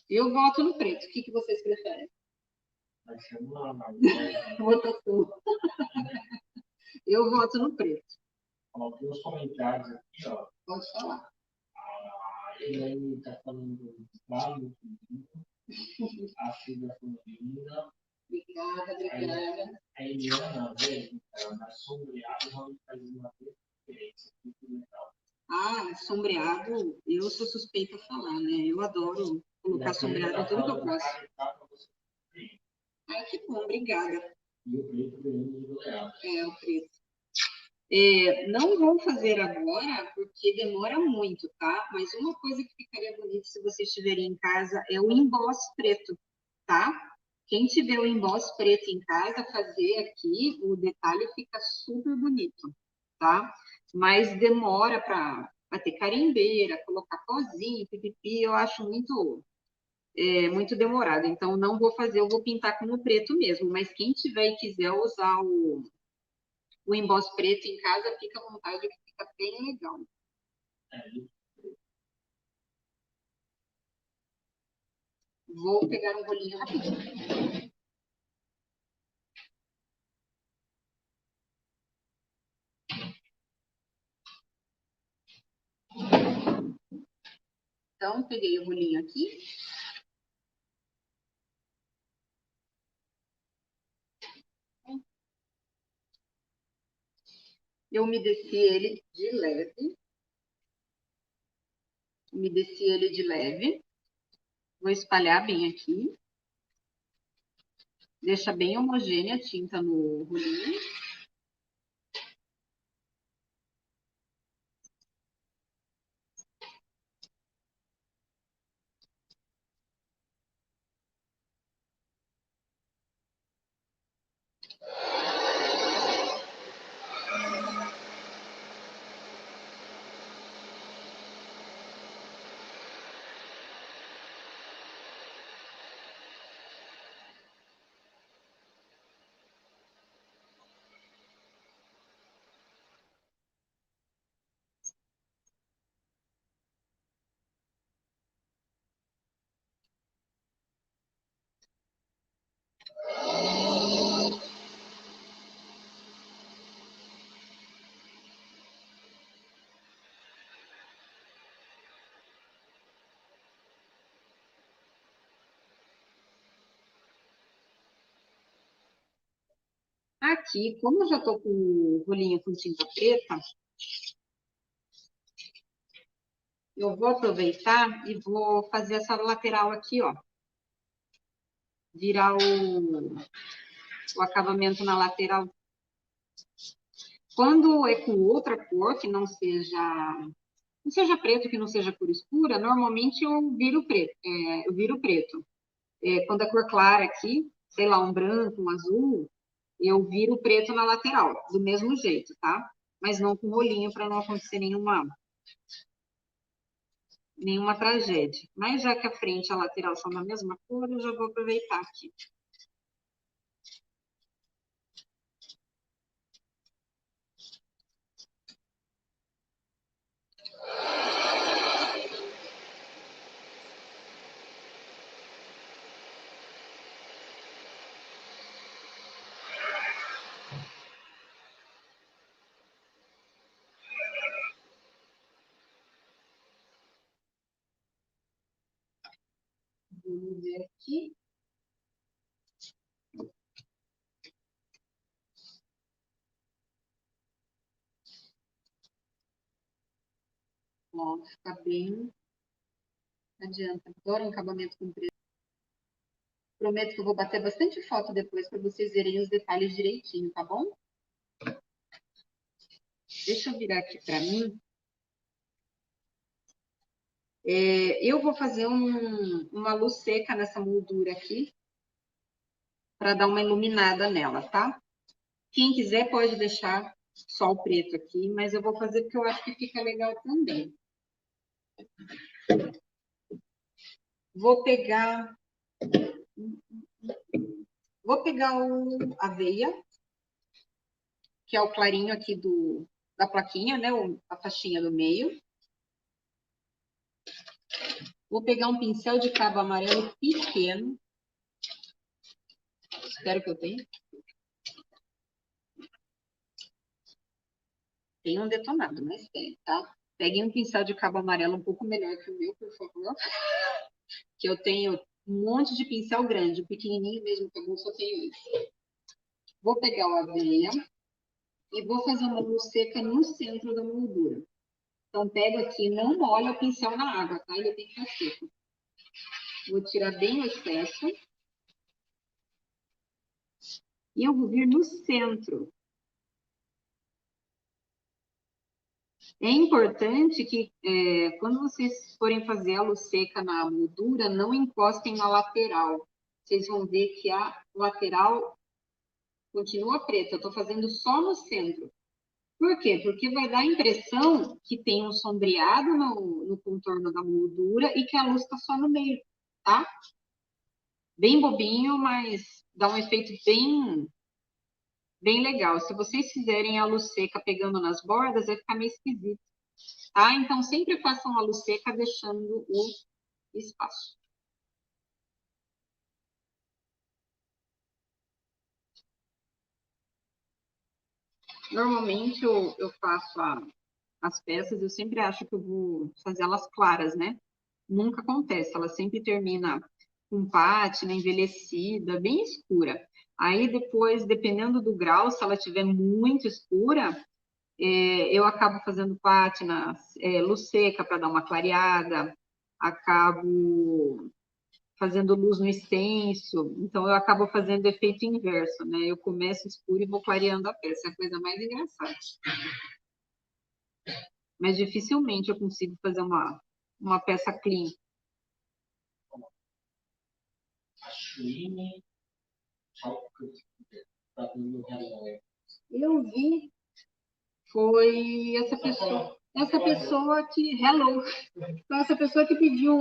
Eu voto no preto. O que vocês preferem? Vai ser uma Votação. Eu voto no preto. Tem uns comentários aqui, ó. Pode falar. Ele aí está falando do trabalho. A Silvia falou linda. Obrigada, obrigada. A Eliana, velho, na sombreada, vamos fazer uma diferença. Muito legal. Ah, sombreado, eu sou suspeita a falar, né? Eu adoro colocar sombreado em tudo que eu posso. Ai, que bom, obrigada. E o preto ganhando de goleada. É, o preto. Não vou fazer agora, porque demora muito, tá? Mas uma coisa que ficaria bonito se vocês tiverem em casa é o emboss preto, tá? Quem tiver o emboss preto em casa, fazer aqui, o detalhe fica super bonito, tá? Mas demora para ter carimbeira, colocar pozinho, pipipi, eu acho muito demorado. Então, não vou fazer, eu vou pintar com o preto mesmo. Mas quem tiver e quiser usar o emboss preto em casa, fica à vontade, que fica bem legal. Vou pegar um rolinho rapidinho. Então, peguei o rolinho aqui. Eu umedeci ele de leve. Umedeci ele de leve. Vou espalhar bem aqui. Deixa bem homogênea a tinta no rolinho. Aqui, como eu já tô com o rolinho com tinta preta, eu vou aproveitar e vou fazer essa lateral aqui, ó. Virar o acabamento na lateral. Quando é com outra cor, que não seja preto, que não seja cor escura, normalmente eu viro preto. Eu viro preto. Quando é cor clara aqui, sei lá, um branco, um azul, eu viro preto na lateral, do mesmo jeito, tá? Mas não com rolinho, para não acontecer nenhuma tragédia. Mas já que a frente e a lateral são da mesma cor, eu já vou aproveitar aqui. Vamos ver aqui. Ó, fica bem. Adianta. Adoro um acabamento com preto. Prometo que eu vou bater bastante foto depois para vocês verem os detalhes direitinho, tá bom? Deixa eu virar aqui para mim. Eu vou fazer uma luz seca nessa moldura aqui, para dar uma iluminada nela, tá? Quem quiser pode deixar só o preto aqui, mas eu vou fazer porque eu acho que fica legal também. Vou pegar o aveia, que é o clarinho aqui da plaquinha, né? A faixinha do meio. Vou pegar um pincel de cabo amarelo pequeno. Espero que eu tenha. Tem um detonado, mas tem, tá? Peguem um pincel de cabo amarelo um pouco melhor que o meu, por favor. Que eu tenho um monte de pincel grande, o pequenininho mesmo que eu só tenho esse. Vou pegar o aveia e vou fazer uma luz seca no centro da moldura. Então, pego aqui, não molho o pincel na água, tá? Ele tem que estar seco. Vou tirar bem o excesso. E eu vou vir no centro. É importante que, quando vocês forem fazer a luz seca na moldura, não encostem na lateral. Vocês vão ver que a lateral continua preta. Eu estou fazendo só no centro. Por quê? Porque vai dar a impressão que tem um sombreado no contorno da moldura e que a luz está só no meio, tá? Bem bobinho, mas dá um efeito bem legal. Se vocês fizerem a luz seca pegando nas bordas, vai ficar meio esquisito, tá? Então, sempre façam a luz seca deixando o espaço. Normalmente, eu faço as peças, eu sempre acho que eu vou fazer elas claras, né? Nunca acontece, ela sempre termina com pátina, envelhecida, bem escura. Aí depois, dependendo do grau, se ela tiver muito escura, eu acabo fazendo pátina, luz seca para dar uma clareada, acabo fazendo luz no stencil, então eu acabo fazendo efeito inverso, né? Eu começo escuro e vou clareando a peça, é a coisa mais engraçada. Mas dificilmente eu consigo fazer uma peça clean. Eu vi, foi essa pessoa que, hello, então essa pessoa que pediu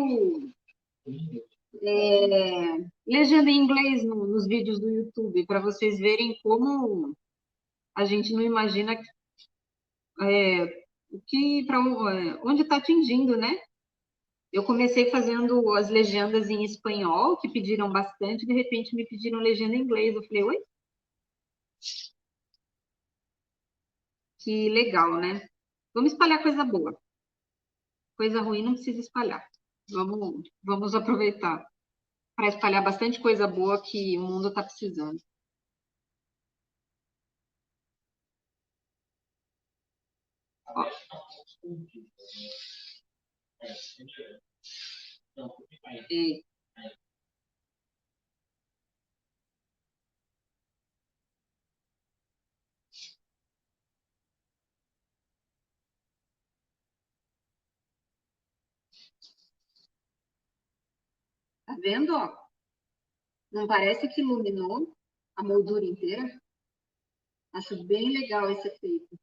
legenda em inglês nos vídeos do YouTube, para vocês verem como a gente não imagina o que, para onde está atingindo, né? Eu comecei fazendo as legendas em espanhol, que pediram bastante, de repente me pediram legenda em inglês. Eu falei, oi? Que legal, né? Vamos espalhar coisa boa. Coisa ruim não precisa espalhar. Vamos aproveitar para espalhar bastante coisa boa que o mundo está precisando. Ó, é, tá vendo? Ó? Não parece que iluminou a moldura inteira? Acho bem legal esse efeito.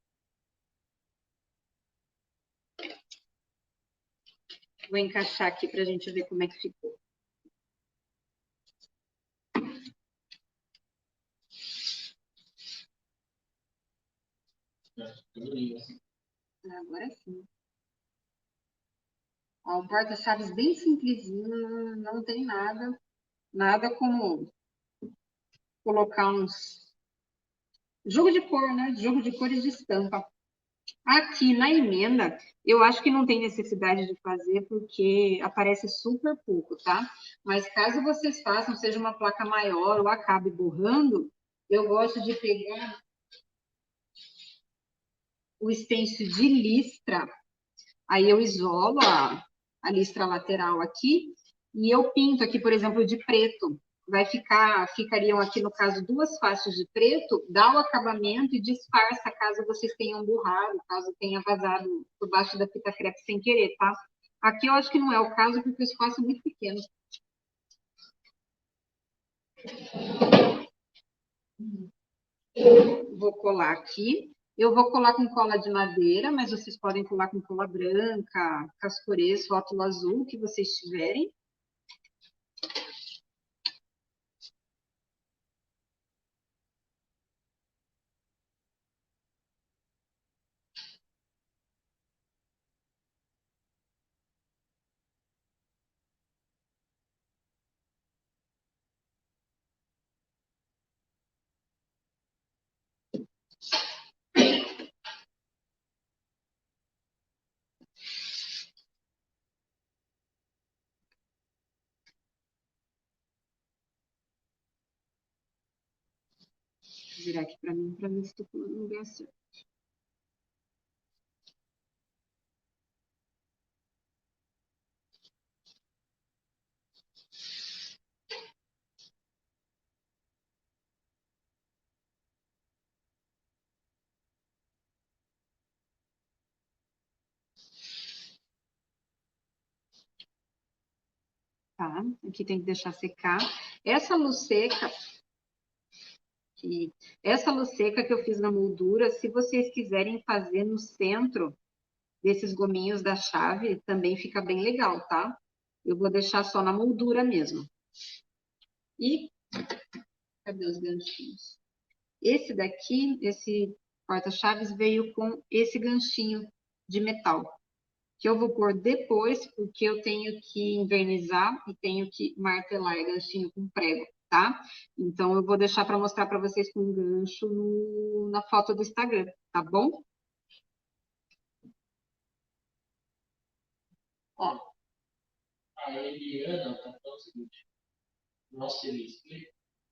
Vou encaixar aqui para a gente ver como é que ficou. Agora sim. Ó, um porta-chaves bem simplesinho, não tem nada como colocar uns jogo de cor, né? Jogo de cores de estampa. Aqui na emenda, eu acho que não tem necessidade de fazer porque aparece super pouco, tá? Mas caso vocês façam, seja uma placa maior ou acabe borrando, eu gosto de pegar o stencil de listra, aí eu isolo a listra lateral aqui e eu pinto aqui, por exemplo, de preto. Ficariam aqui, no caso, duas faixas de preto, dá o acabamento e disfarça caso vocês tenham borrado, caso tenha vazado por baixo da fita crepe sem querer, tá? Aqui eu acho que não é o caso, porque o espaço é muito pequeno. Vou colar aqui. Eu vou colar com cola de madeira, mas vocês podem colar com cola branca, cascorês, rótulo azul, o que vocês tiverem. virar aqui para mim, para ver se estou falando no lugar certo. Tá? Aqui tem que deixar secar. Essa luz seca, essa luz seca que eu fiz na moldura, se vocês quiserem fazer no centro desses gominhos da chave, também fica bem legal, tá? Eu vou deixar só na moldura mesmo. E cadê os ganchinhos? Esse daqui, esse porta-chaves veio com esse ganchinho de metal, que eu vou pôr depois, porque eu tenho que invernizar e tenho que martelar ganchinho com prego, tá? Então, eu vou deixar para mostrar para vocês com gancho na foto do Instagram, tá bom? Ó, A Eliana tá falando o seguinte: nossa, feliz.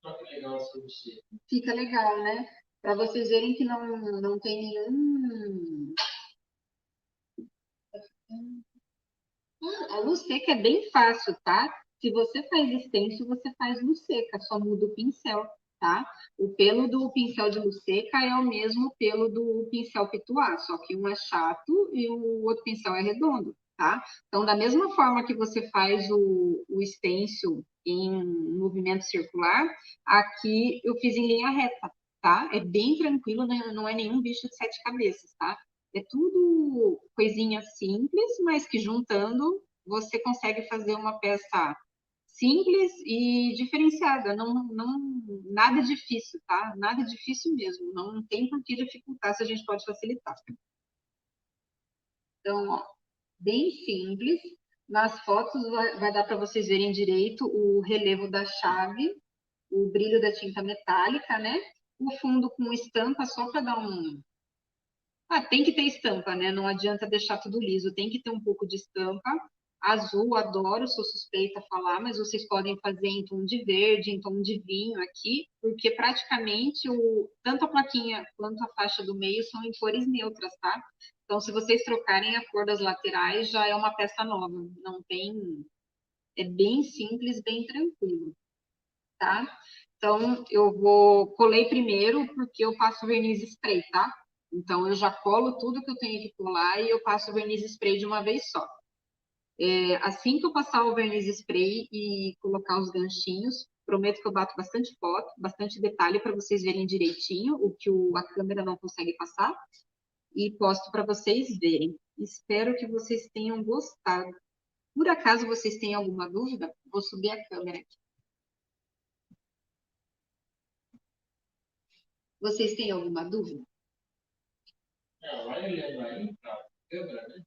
Só que legal para você. fica legal, né? Para vocês verem que não tem nenhum. A luz seca é bem fácil, tá? Se você faz stencil, você faz luz seca, só muda o pincel, tá? O pelo do pincel de luz seca é o mesmo pelo do pincel pituá, só que um é chato e o outro pincel é redondo, tá? Então, da mesma forma que você faz o stencil em movimento circular, aqui eu fiz em linha reta, tá? É bem tranquilo, não é nenhum bicho de sete cabeças, tá? É tudo coisinha simples, mas que juntando você consegue fazer uma peça simples e diferenciada. Nada difícil, tá? Nada difícil mesmo. Não tem por que dificultar se a gente pode facilitar. Então, ó, bem simples. Nas fotos vai dar para vocês verem direito o relevo da chave, o brilho da tinta metálica, né? O fundo com estampa só para dar um, tem que ter estampa, né? Não adianta deixar tudo liso, tem que ter um pouco de estampa. Azul, adoro, sou suspeita a falar, mas vocês podem fazer em tom de verde, em tom de vinho aqui, porque praticamente tanto a plaquinha quanto a faixa do meio são em cores neutras, tá? Então, se vocês trocarem a cor das laterais, já é uma peça nova. Não tem. É bem simples, bem tranquilo, tá? Então, colei primeiro porque eu passo verniz spray, tá? Então, eu já colo tudo que eu tenho que colar e eu passo verniz spray de uma vez só. Assim que eu passar o verniz spray e colocar os ganchinhos, prometo que eu bato bastante foto, bastante detalhe para vocês verem direitinho o que a câmera não consegue passar e posto para vocês verem. Espero que vocês tenham gostado. Por acaso vocês têm alguma dúvida, vou subir a câmera aqui. Vocês têm alguma dúvida? Vai olhando aí para a câmera, né?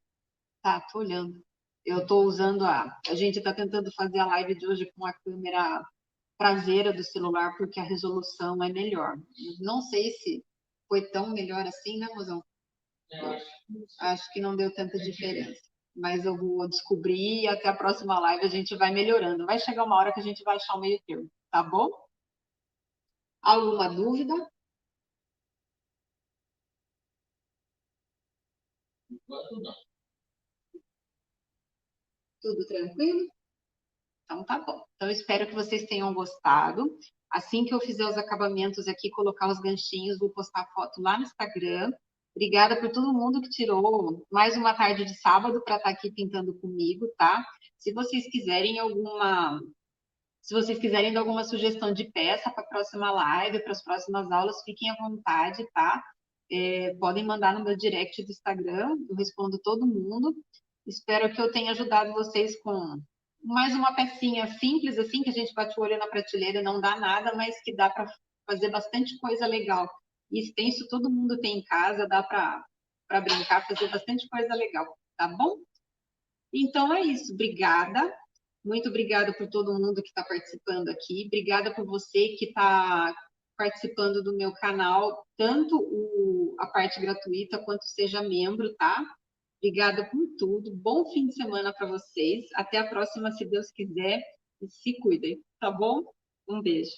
Tá, tô olhando. Eu tô usando a gente tá tentando fazer a live de hoje com a câmera traseira do celular porque a resolução é melhor. Não sei se foi tão melhor assim, né, mozão? Eu Acho que não deu tanta diferença. Mas eu vou descobrir e até a próxima live a gente vai melhorando. Vai chegar uma hora que a gente vai achar o meio termo, tá bom? Alguma dúvida? enquanto não. Tudo tranquilo? Então tá bom. Então espero que vocês tenham gostado. Assim que eu fizer os acabamentos aqui, colocar os ganchinhos, vou postar a foto lá no Instagram. Obrigada por todo mundo que tirou mais uma tarde de sábado para estar aqui pintando comigo, tá? Se vocês quiserem se vocês quiserem dar alguma sugestão de peça para a próxima live, para as próximas aulas, fiquem à vontade, tá? Podem mandar no meu direct do Instagram, eu respondo todo mundo. Espero que eu tenha ajudado vocês com mais uma pecinha simples, assim, que a gente bate o olho na prateleira e não dá nada, mas que dá para fazer bastante coisa legal. E extenso todo mundo tem em casa, dá para brincar, fazer bastante coisa legal, tá bom? Então é isso, obrigada. Muito obrigada por todo mundo que está participando aqui. Obrigada por você que está participando do meu canal, tanto a parte gratuita quanto seja membro, tá? Obrigada por tudo. Bom fim de semana para vocês. Até a próxima, se Deus quiser. E se cuidem, tá bom? Um beijo.